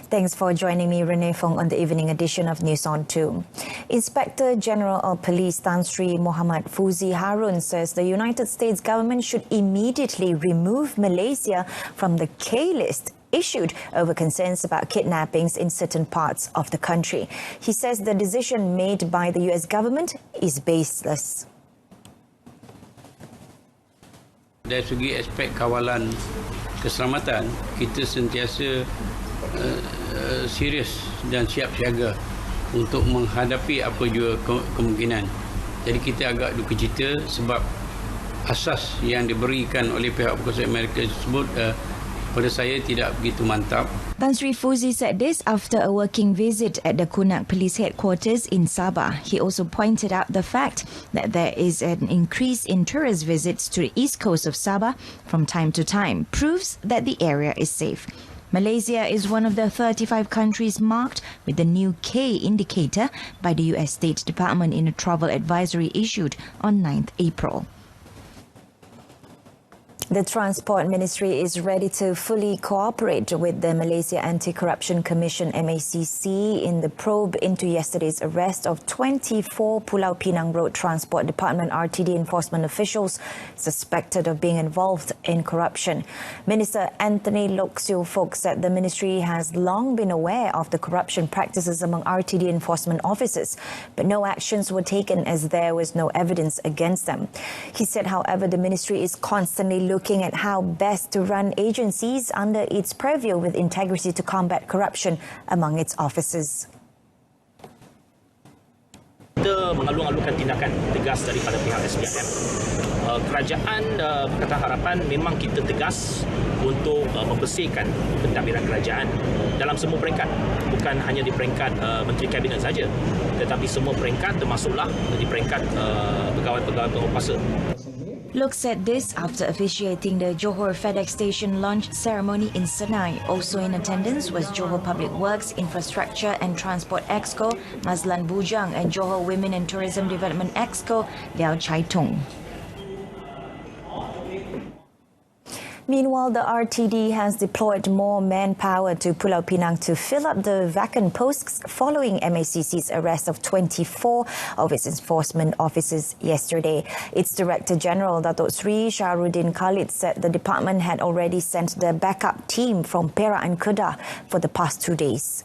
Thanks for joining me, Renee Fong, on the evening edition of News on 2. Inspector General of Police Tan Sri Muhammad Fuzi Harun says the United States government should immediately remove Malaysia from the K list issued over concerns about kidnappings in certain parts of the country. He says the decision made by the US government is baseless. Dari segi aspek kawalan keselamatan, kita sentiasa serius dan siap siaga untuk menghadapi apa jua kemungkinan. Jadi kita agak duka cita sebab asas yang diberikan oleh pihak berkuasa Amerika tersebut pada saya tidak begitu mantap. Tan Sri Fuzi said this after a working visit at the Kunak Police Headquarters in Sabah. He also pointed out the fact that there is an increase in tourist visits to the east coast of Sabah from time to time, proves that the area is safe. Malaysia is one of the 35 countries marked with the new K indicator by the US State Department in a travel advisory issued on 9th April. The Transport Ministry is ready to fully cooperate with the Malaysia Anti-Corruption Commission MACC in the probe into yesterday's arrest of 24 Pulau Pinang Road Transport Department RTD enforcement officials suspected of being involved in corruption. Minister Anthony Loke Siew Fook said the ministry has long been aware of the corruption practices among RTD enforcement officers, but no actions were taken as there was no evidence against them. He said, however, the ministry is constantly looking at how best to run agencies under its purview with integrity to combat corruption among its officers. Kita mengalung-alungkan tindakan tegas daripada pihak SPM. Kerajaan Pakatan Harapan memang kita tegas untuk membersihkan pentadbiran kerajaan dalam semua peringkat, bukan hanya di peringkat Menteri Kabinet saja, tetapi semua peringkat termasuklah di peringkat pegawai-pegawai penguasa. Look said this after officiating the Johor FedEx Station launch ceremony in Senai. Also in attendance was Johor Public Works, Infrastructure and Transport Exco, Mazlan Bujang, and Johor Women and Tourism Development Exco, Liao Chai Tung. Meanwhile, the RTD has deployed more manpower to Pulau Pinang to fill up the vacant posts following MACC's arrest of 24 of its enforcement officers yesterday. Its Director General, Datuk Sri Shahruddin Khalid, said the department had already sent the backup team from Perak and Kedah for the past 2 days.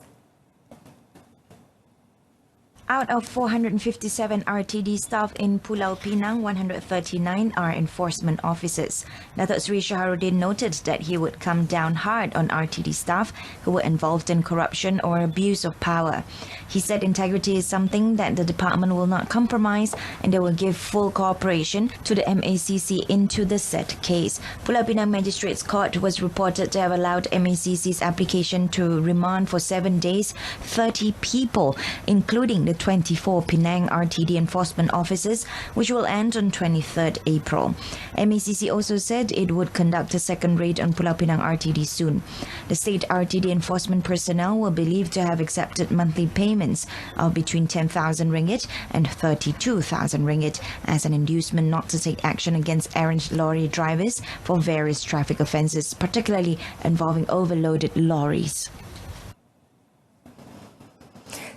Out of 457 RTD staff in Pulau Pinang, 139 are enforcement officers. Datuk Sri Shahruddin noted that he would come down hard on RTD staff who were involved in corruption or abuse of power. He said integrity is something that the department will not compromise and they will give full cooperation to the MACC into the said case. Pulau Pinang Magistrates Court was reported to have allowed MACC's application to remand for 7 days 30 people, including the 24 Penang RTD enforcement officers, which will end on 23rd April. MACC also said it would conduct a second raid on Pulau Pinang RTD soon. The state RTD enforcement personnel were believed to have accepted monthly payments of between 10,000 ringgit and 32,000 ringgit as an inducement not to take action against errant lorry drivers for various traffic offences, particularly involving overloaded lorries.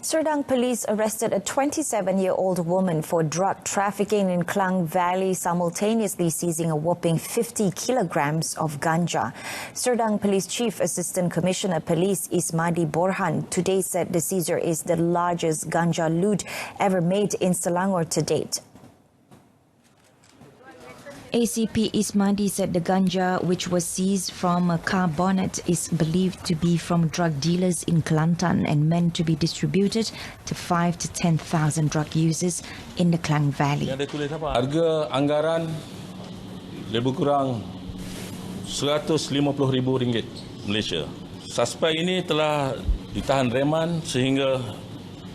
Serdang police arrested a 27-year-old woman for drug trafficking in Klang Valley, simultaneously seizing a whopping 50 kilograms of ganja. Serdang Police Chief Assistant Commissioner Police Ismadi Borhan today said the seizure is the largest ganja loot ever made in Selangor to date. ACP Ismadi said the ganja, which was seized from a car bonnet, is believed to be from drug dealers in Kelantan and meant to be distributed to 5,000 to 10,000 drug users in the Klang Valley. Harga anggaran lebih kurang RM150,000 Malaysia. Suspek ini telah ditahan reman sehingga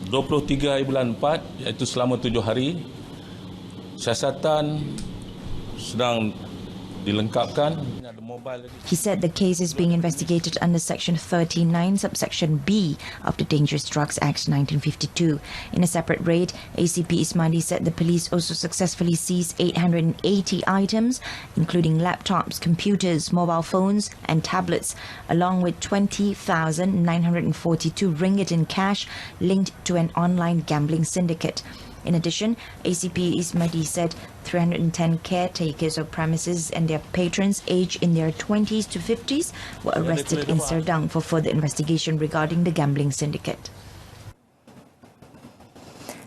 23 hari bulan 4, iaitu selama 7 hari. Siasatan sedang dilengkapkan. Ada mobile lagi. He said the case is being investigated under Section 39, subsection B of the Dangerous Drugs Act 1952. In a separate raid, ACP Ismadi said the police also successfully seized 880 items, including laptops, computers, mobile phones, and tablets, along with 20,942 ringgit in cash linked to an online gambling syndicate. In addition, ACP Ismadi said 310 caretakers of premises and their patrons aged in their 20s to 50s were arrested in Serdang for further investigation regarding the gambling syndicate.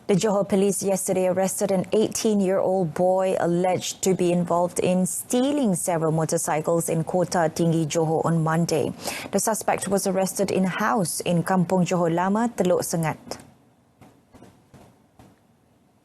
The Johor police yesterday arrested an 18-year-old boy alleged to be involved in stealing several motorcycles in Kota Tinggi, Johor on Monday. The suspect was arrested in a house in Kampung Johor Lama, Teluk Sengat.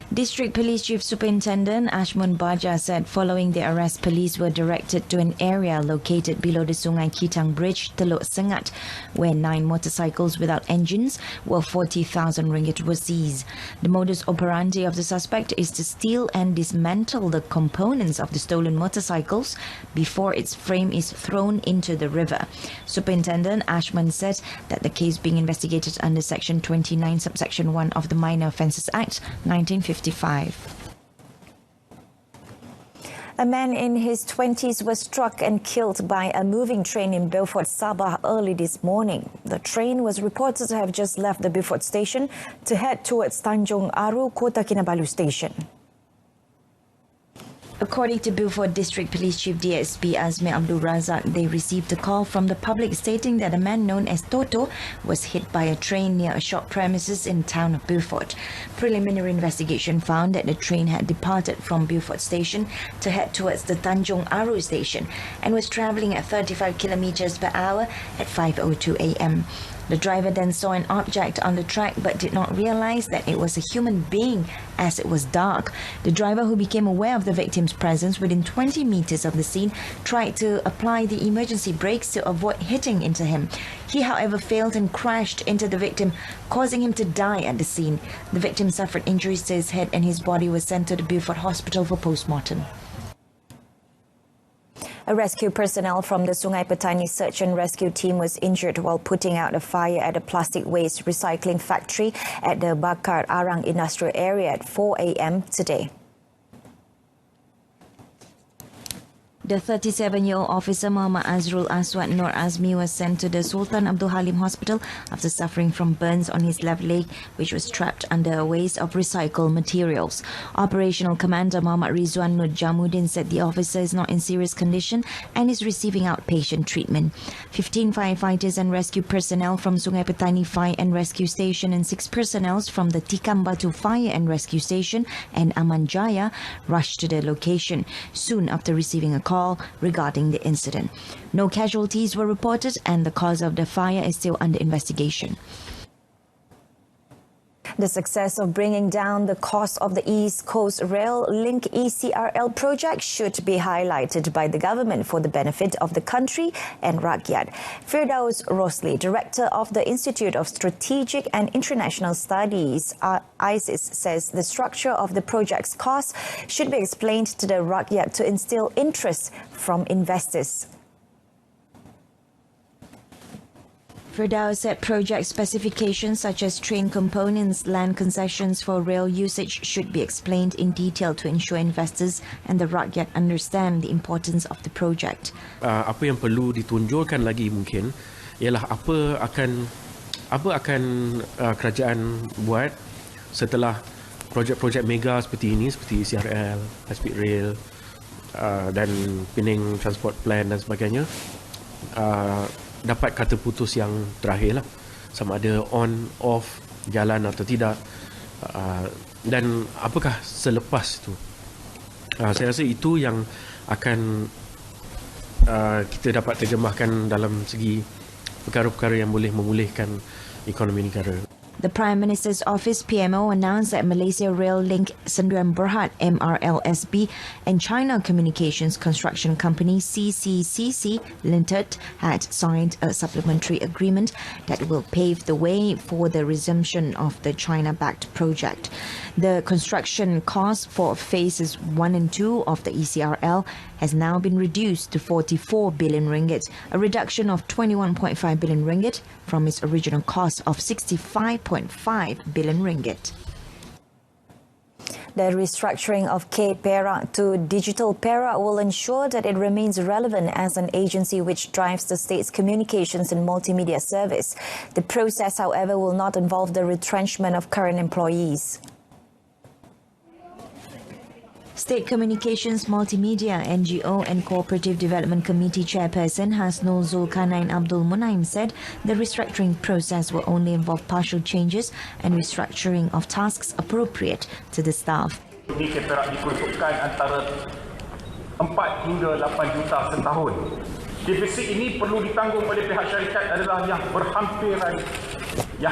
District Police Chief Superintendent Ashmun Baja said following the arrest, police were directed to an area located below the Sungai Kitang Bridge, Teluk Sengat, where 9 motorcycles without engines worth 40,000 ringgit were seized. The modus operandi of the suspect is to steal and dismantle the components of the stolen motorcycles before its frame is thrown into the river. Superintendent Ashmun said that the case being investigated under Section 29, subsection 1 of the Minor Offences Act 1955. A man in his 20s was struck and killed by a moving train in Beaufort, Sabah early this morning. The train was reported to have just left the Beaufort station to head towards Tanjung Aru, Kota Kinabalu station. According to Beaufort District Police Chief DSP Azmi Abdul Razak, they received a call from the public stating that a man known as Toto was hit by a train near a shop premises in town of Beaufort. Preliminary investigation found that the train had departed from Beaufort station to head towards the Tanjung Aru station and was travelling at 35 kilometers per hour at 5:02 a.m. The driver then saw an object on the track but did not realize that it was a human being as it was dark. The driver, who became aware of the victim's presence within 20 meters of the scene, tried to apply the emergency brakes to avoid hitting into him. He, however, failed and crashed into the victim, causing him to die at the scene. The victim suffered injuries to his head and his body was sent to the Beaufort Hospital for post-mortem. A rescue personnel from the Sungai Petani Search and Rescue Team was injured while putting out a fire at a plastic waste recycling factory at the Bakar Arang industrial area at 4 a.m. today. The 37-year-old officer Muhammad Azrul Aswad Nur Azmi was sent to the Sultan Abdul Halim Hospital after suffering from burns on his left leg, which was trapped under a waste of recycled materials. Operational Commander Muhammad Rizwan Nur Jamuddin said the officer is not in serious condition and is receiving outpatient treatment. 15 firefighters and rescue personnel from Sungai Petani Fire and Rescue Station and 6 personnel from the Tikam Batu Fire and Rescue Station and Aman Jaya rushed to the location soon after receiving a call regarding the incident. No casualties were reported and the cause of the fire is still under investigation. The success of bringing down the cost of the East Coast Rail Link ECRL project should be highlighted by the government for the benefit of the country and Rakyat. Firdaus Rosli, Director of the Institute of Strategic and International Studies, ISIS, says the structure of the project's cost should be explained to the Rakyat to instill interest from investors. Firdaus said project specifications such as train components, land concessions for rail usage should be explained in detail to ensure investors and the rakyat understand the importance of the project. Apa yang perlu ditunjulkan lagi mungkin ialah apa akan kerajaan buat setelah projek-projek mega seperti ini, seperti ECRL, High Speed Rail dan Penang Transport Plan dan sebagainya. Dapat kata putus yang terakhir lah, sama ada on, off, jalan atau tidak, dan apakah selepas itu. Saya rasa itu yang akan kita dapat terjemahkan dalam segi perkara-perkara yang boleh memulihkan ekonomi negara. The Prime Minister's Office PMO announced that Malaysia Rail Link Sdn Bhd MRLSB and China Communications Construction Company CCCC Limited had signed a supplementary agreement that will pave the way for the resumption of the China-backed project. The construction cost for phases 1 and 2 of the ECRL has now been reduced to 44 billion ringgit, a reduction of 21.5 billion ringgit from its original cost of 65.5 billion ringgit. The restructuring of K Perak to Digital Perak will ensure that it remains relevant as an agency which drives the state's communications and multimedia service. The process, however, will not involve the retrenchment of current employees. State Communications, Multimedia, NGO and Cooperative Development Committee Chairperson Hasnul Zulkarnain Abdul Munaim said the restructuring process will only involve partial changes and restructuring of tasks appropriate to the staff. Ini Perak diperuntukkan antara 4 hingga 8 juta setahun. Defisit ini perlu ditanggung oleh pihak syarikat adalah yang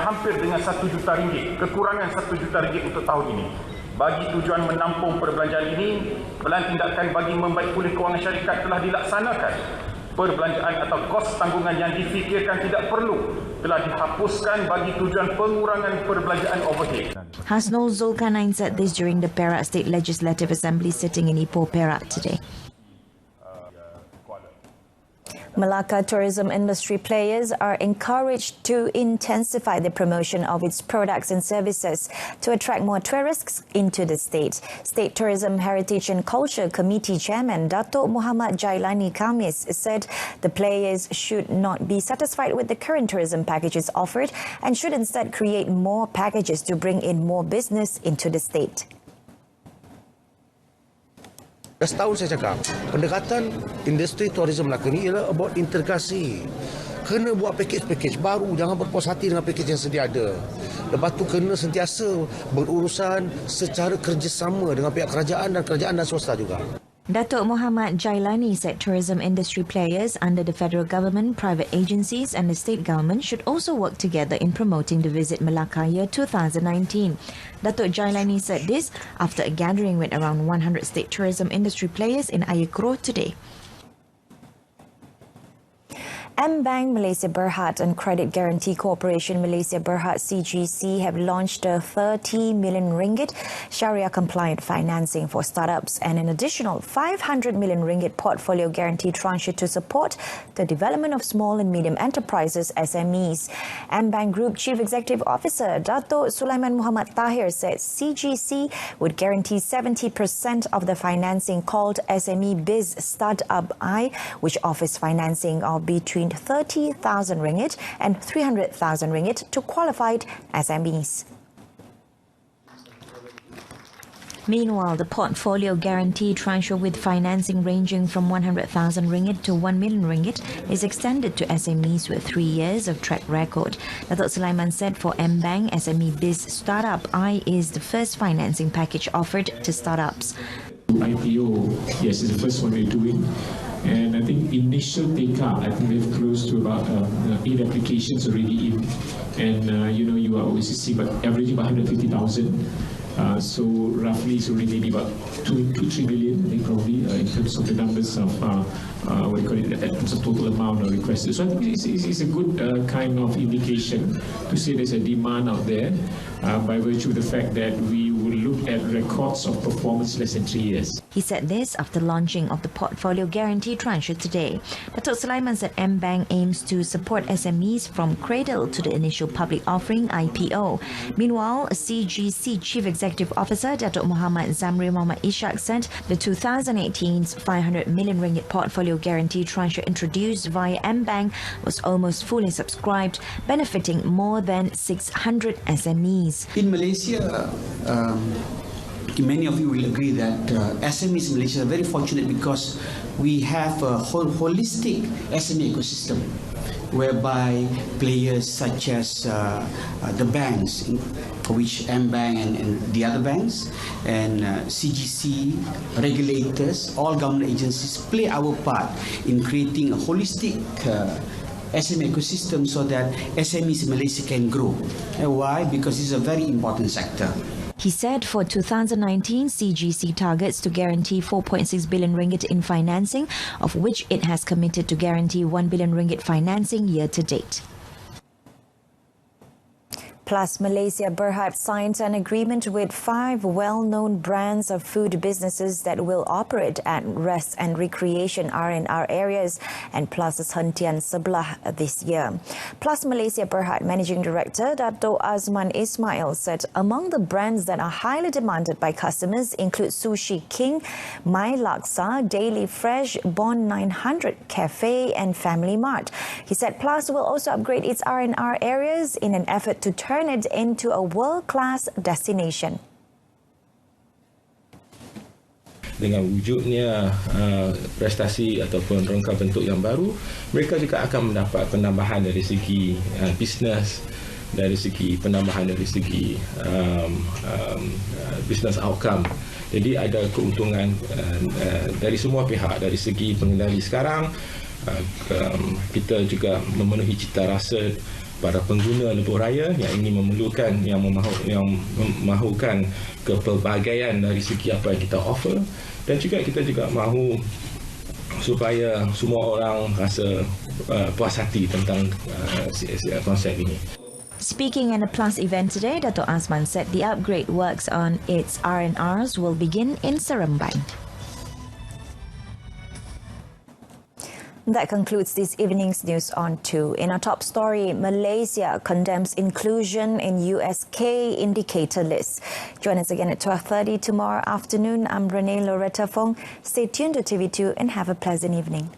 hampir dengan 1 juta ringgit, kekurangan 1 juta ringgit untuk tahun ini. Bagi tujuan menampung perbelanjaan ini, pelan tindakan bagi membaik pulih kewangan syarikat telah dilaksanakan. Perbelanjaan atau kos tanggungan yang difikirkan tidak perlu telah dihapuskan bagi tujuan pengurangan perbelanjaan overhead. Hasnul Zulkarnain said this during the Perak State Legislative Assembly sitting in Ipoh, Perak today. Malacca tourism industry players are encouraged to intensify the promotion of its products and services to attract more tourists into the state. State Tourism Heritage and Culture Committee Chairman Datuk Muhammad Jailani Khamis said the players should not be satisfied with the current tourism packages offered and should instead create more packages to bring in more business into the state. Dah setahun saya cakap, pendekatan industri tourism Melaka ni ialah about integrasi. Kena buat pakej-pakej baru, jangan berpuas hati dengan pakej yang sedia ada. Lepas tu kena sentiasa berurusan secara kerjasama dengan pihak kerajaan dan swasta juga. Datuk Muhammad Jailani said tourism industry players under the federal government, private agencies and the state government should also work together in promoting the Visit Malacca Year 2019. Datuk Jailani said this after a gathering with around 100 state tourism industry players in Ayer Keroh today. M-Bank Malaysia Berhad and Credit Guarantee Corporation Malaysia Berhad CGC have launched a 30 million ringgit Sharia-compliant financing for startups and an additional 500 million ringgit portfolio guarantee tranche to support the development of small and medium enterprises (SMEs). M-Bank Group Chief Executive Officer Dato' Sulaiman Muhammad Tahir said CGC would guarantee 70% of the financing called SME Biz Startup I, which offers financing of between 30,000 ringgit and 300,000 ringgit to qualified SMEs. Meanwhile, the portfolio guarantee tranche with financing ranging from 100,000 ringgit to 1 million ringgit is extended to SMEs with 3 years of track record. Datuk Sulaiman said for M-Bank, SME Biz Startup I is the first financing package offered to startups. IPO, yes, is the first one we're doing. And I think initial take-up, I think we have close to about 8 applications already in. And, you are always see about averaging about 150,000. So roughly it's already maybe about 2-3 million, I think probably, in terms of the numbers of, what do you call it, in terms of total amount of requested. So I think it's a good kind of indication to say there's a demand out there by virtue of the fact that we will look at records of performance less than 3 years. He said this after launching of the portfolio guarantee tranche today. Datuk Sulaiman said M-Bank aims to support SMEs from cradle to the initial public offering (IPO). Meanwhile, CGC Chief Executive Officer Datuk Muhammad Zamri Muhammad Ishak said the 2018's 500 million ringgit portfolio guarantee tranche introduced via M-Bank was almost fully subscribed, benefiting more than 600 SMEs. In Malaysia, many of you will agree that SMEs in Malaysia are very fortunate because we have a holistic SME ecosystem whereby players such as the banks, for which M-Bank and the other banks, and CGC, regulators, all government agencies play our part in creating a holistic SME ecosystem so that SMEs in Malaysia can grow. And why? Because it's a very important sector. He said for 2019, CGC targets to guarantee 4.6 billion ringgit in financing, of which it has committed to guarantee 1 billion ringgit financing year to date. Plus, Malaysia Berhad signed an agreement with 5 well-known brands of food businesses that will operate at rest and recreation R&R areas and Plazas Hentian Sebelah this year. Plus, Malaysia Berhad Managing Director Dato' Azman Ismail said among the brands that are highly demanded by customers include Sushi King, My Laksa, Daily Fresh, Bond 900 Cafe and Family Mart. He said Plus will also upgrade its R&R areas in an effort to turn it into a world-class destination. Dengan wujudnya prestasi ataupun rangka bentuk yang baru, mereka juga akan mendapat penambahan dari segi bisnes, dari segi penambahan dari segi business outcome. Jadi ada keuntungan dari semua pihak. Dari segi pengendali sekarang, kita juga memenuhi cita rasa para pengguna lebuh raya yang ingin memerlukan, yang memahukan kepelbagaian dari segi apa yang kita offer, dan juga kita juga mahu supaya semua orang rasa puas hati tentang konsep ini. Speaking at a Plus event today, Dato' Azman said the upgrade works on its R&Rs will begin in Seremban. That concludes this evening's news on 2. In our top story, Malaysia condemns inclusion in USK indicator list. Join us again at 12:30 tomorrow afternoon. I'm Renee Loretta Fong. Stay tuned to TV2 and have a pleasant evening.